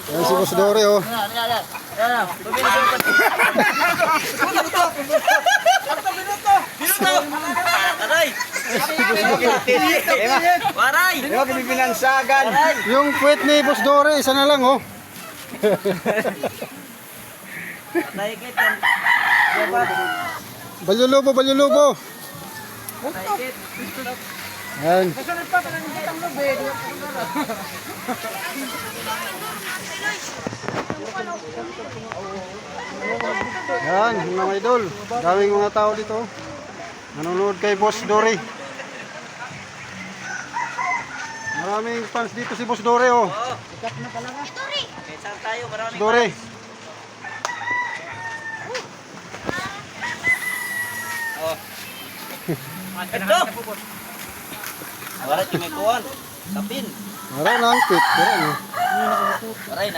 Yan si Boss Dory, oh. Waray! Di ba pinansagan? Yung puwet ni Boss Dory, isa na lang, oh. Naikit. Balyulubo, balyulubo. Yan. Yan, mga idol. Daming mga tao dito. Nanonood kay Boss Dory. Maraming fans dito si Boss Dory, oh. Saan tayo? Maraming Dory. Ito! Waray, tumikuan. Tapin. Maraming ang pit. Maraming. Waray na.